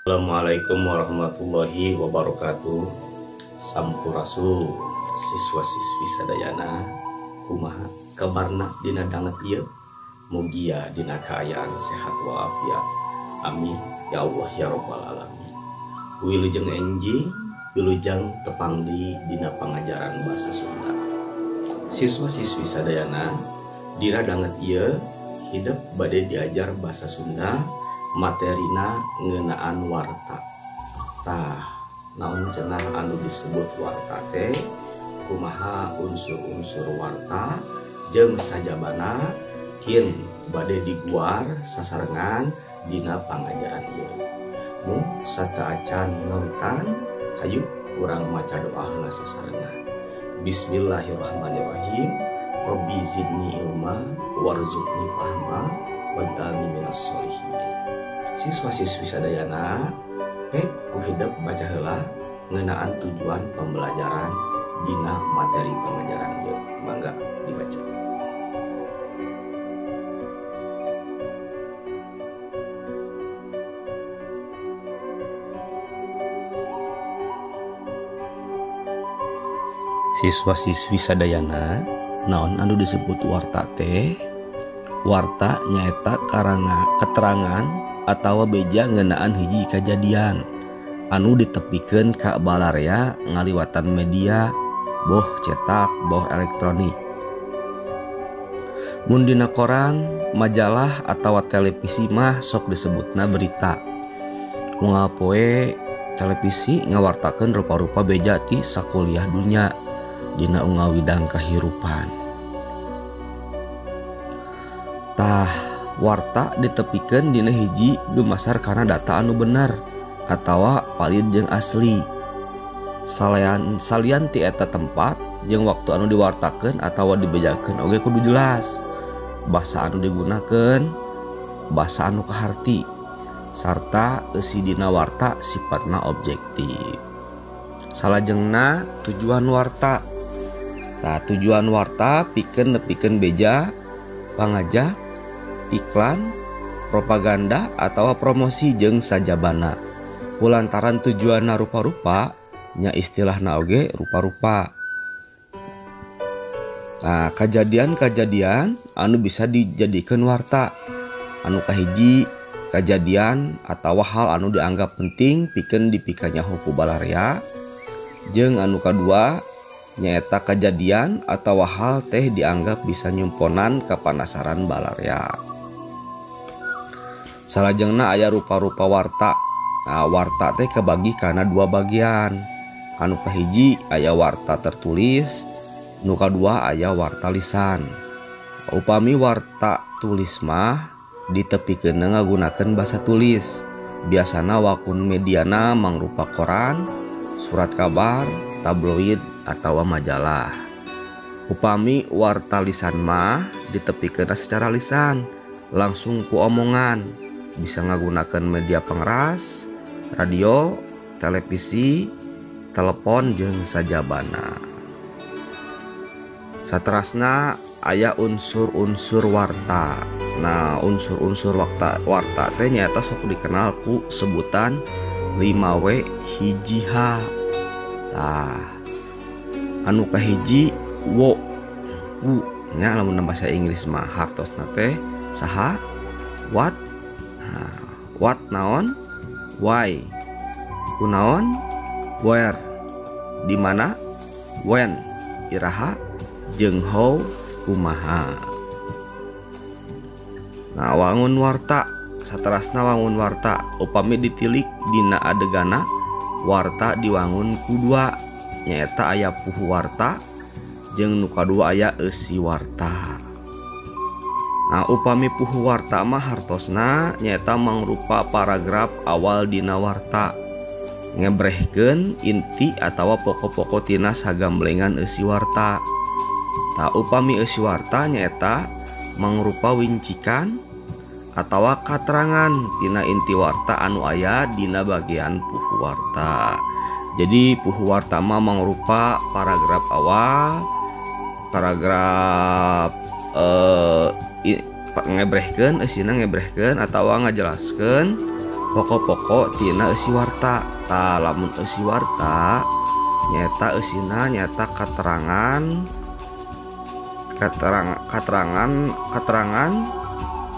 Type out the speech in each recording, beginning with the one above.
Assalamualaikum warahmatullahi wabarakatuh. Sampurasun siswa-siswi sadayana, kumaha kabarna dina danget ieu? Mugia dina kaayaan sehat walafiat. Amin ya Allah ya rabbal alamin. Wilujeng enjing, wilujeng tepangdi dina pangajaran bahasa Sunda. Siswa-siswi sadayana, dina danget ieu hidup bade diajar bahasa Sunda. Materina ngeunaan warta. Tah, naon cenah anu disebut warta teh? Kumaha unsur-unsur warta jeung sajabana kin bade diguar sasarengan dina pangajaran ieu. Mun sataacan nonton, hayu urang maca doa heula sasarengan. Bismillahirrahmanirrahim. Rabbi zidni ilma warzuqni fahma waj'alni minas sholihin. Siswa-siswi sadayana, ku hidup baca heula ngeunaan tujuan pembelajaran dina materi pengajaran ieu. Mangga dibaca. Siswa-siswi sadayana, naon anu disebut warta teh? Warta nyaeta keterangan atawa beja ngeunaan hiji kajadian anu ditepikeun ka balarea ngaliwatan media boh cetak boh elektronik. Mun dina koran, majalah atawa televisi mah sok disebutna berita. Unggal poe televisi ngawartakeun rupa-rupa beja ti sakuliah dunya dina unggal widang kahirupan. Tah, warta ditepikeun dina hiji dumasar karena data anu bener atawa valid jeung asli. Salian ti eta tempat jeung waktu anu diwartakeun atawa dibejakeun oge kudu jelas. Basa anu digunakeun basa anu kaharti sarta eusi dina warta sifatna objektif. Salajengna tujuan warta. Tah, tujuan warta pikeun nepikeun beja, pangajak, iklan, propaganda atawa promosi jeung sajabana. Kulantaran tujuanna rupa-rupa, nya istilahna oge rupa-rupa. Nah, kajadian-kajadian anu bisa dijadikeun warta. Anu kahiji, kajadian atawa hal anu dianggap penting pikeun dipikanyaho ku balarea. Jeung anu kadua, nyaeta kajadian atawa hal teh dianggap bisa nyumponan kapanasaran balarea. Salajengna aya rupa-rupa warta. Nah, warta teh kabagi kana dua bagian. Anu kahiji aya warta tertulis, nu kadua aya warta lisan. Upami warta tulis mah ditepikeun ngagunakeun basa tulis. Biasana wakun mediana mangrupa koran, surat kabar, tabloid atawa majalah. Upami warta lisan mah ditepikeun secara lisan, langsung ku omongan. Bisa ngagunakeun media pengeras, radio, televisi, telepon jeung sajabana. Saterasna aya unsur-unsur warta. Nah, unsur-unsur warta teh nyaeta sok dikenal ku sebutan 5W hiji H. Nah, anu kahiji wo nya lamun bahasa Inggris mah hartosna teh saha? What? What naon? Why? Kunaon? Where? Di mana? When? Iraha? Jeung how? Kumaha? Nah, wangun warta. Saterasna wangun warta upami ditilik dina adegana warta diwangun kudua, nyaeta aya puhu warta jeung nu kadua aya eusi warta. Nah, upami puhu warta mah hartosna nyaeta mangrupa paragraf awal dina warta, ngebrehkeun inti atawa pokok-pokok tina sagamblengan eusi warta. Tah, upami eusi warta nyaeta mangrupa wincikan atawa katerangan tina inti warta anu aya dina bagian puhu warta. Jadi puhu warta mah mangrupa paragraf awal, paragraf ngebrehkeun eusina ngebrehkeun atawa ngajelaskeun pokok-pokok tina eusi warta. Tah lamun eusi warta nyata eusina nyata katerangan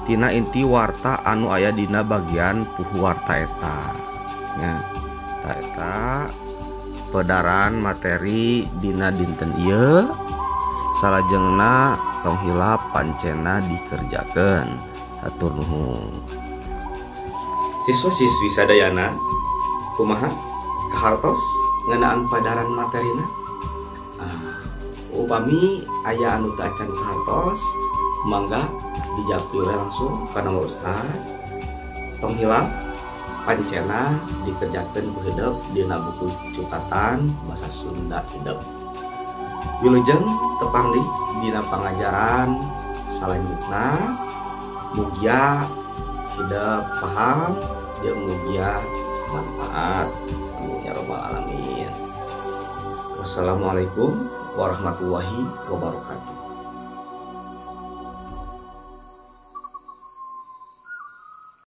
tina inti warta anu aya dina bagian puhu warta eta nya. Tah eta pedaran materi dina dinten ieu salajengna tong hilap pancena dikerjakeun. Hatur nuhun. Siswa-siswi sadayana kumaha kahartos ngeunaan padaran materina? Upami aya anu teu acan kahartos mangga dijapri we langsung ka nomor ustad. Tong hilap pancena dikerjakeun ku hideuk dina buku catatan basa Sunda hideuk. Wilujeng tepang di dina pangajaran salanjutna mugia hidup paham jeung mugia manfaat. Amin ya rabbal alamin. Wassalamualaikum warahmatullahi wabarakatuh.